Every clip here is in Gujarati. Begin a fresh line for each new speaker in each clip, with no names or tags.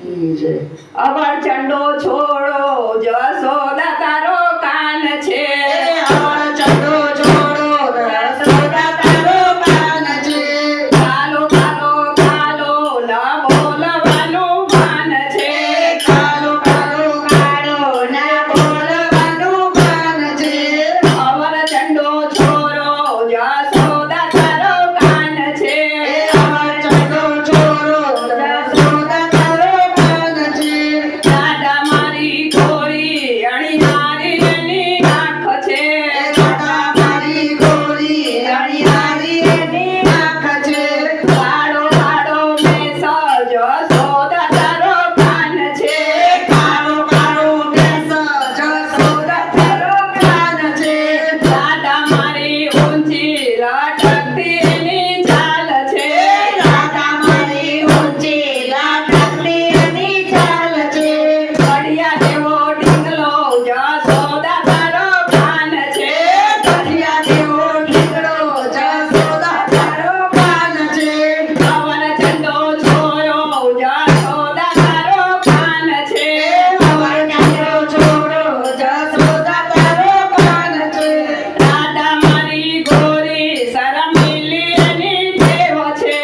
કી જય.
અવર ચંડો છોડો જશોદા તારો કાન છે
અવર ચંડો છોડો જશોદા તારો કાન છે.
કાલો કાલો કાલો ન બોલવાનું ભાન છે
કાલો કાલો કાળો ના બોલવાનું ભાન છે.
અવર ચંડો છોડો જશોદા તારો કાન છે
અવર ચંડો છોડો જશોદા તારો કાન છે.
દાદા મારી ગોરી અણિયારી એની આંખ છે
દાદા મારી ગોરી અણિયારી એની આંખ છે.
કાળો કાળો મેષ જશોદા તારો કાન છે
કાળો કાળો કેસ જશોદા તારો કાન છે.
દાદા મારી ઊંચી લટકતી એની ચાલ છે
દાદા મારી ઊંચી લાટકતી એની ચાલ છે.
ઘડિયા જેવો ઢીંગલો જશોદા તારો કાન છે
ઘડિયા જેવો ઢીંગલો જશોદા તારો કાન છે.
પવન ચંડો છોરો જશોદા તારો કાન છે
અવર ચંડો છોડો જશોદા તારો કાન છે.
દાદા મારી ગોરી શરમીલી એની ટેવ છે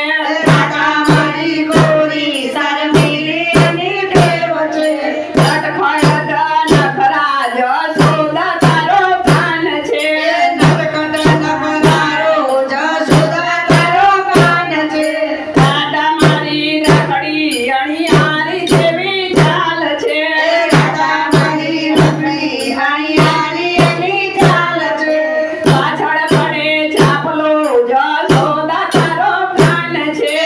દાદા મારી ગોરી શરમીલી એની ટેવ છે.
નટખટ નખરા જશોદા તારો કાન છે
નટખટ નખરારો જશોદા તારો કાન છે.
દાદા મારી રખડી અણિયારી જેવી ચાલ છે
દાદા મારી રખડી અણિયારી એની ચાલ છે.
પાછળ પડે ચાપલો જશોદા તારો કાન છે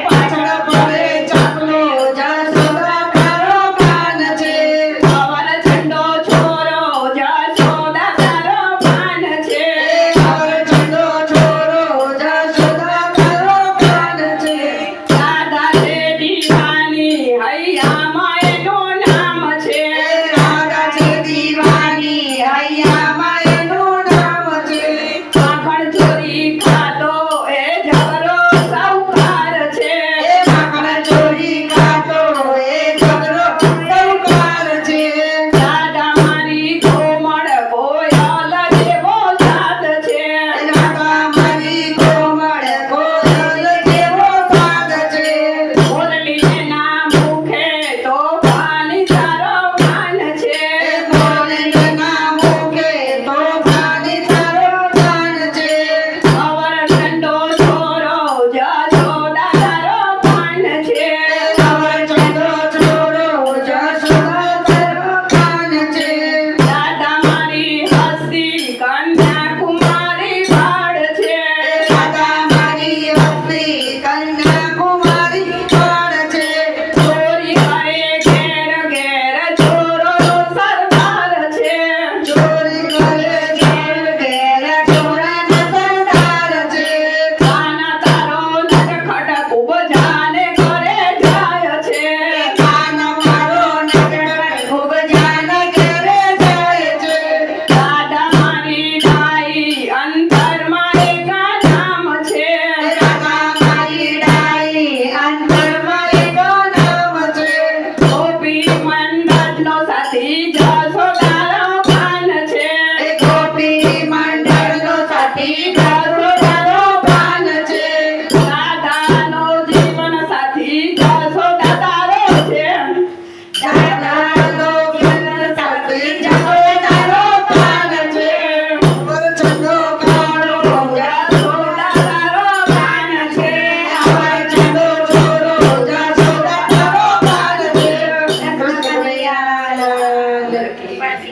પાછળ પડે ચાપલો જશોદા તારો કાન છે.
પવન ચંડો છોરો જશોદા તારો કાન છે
અવર ચંડો છોડો જશોદા તારો કાન છે.
દાદા છે દીવાન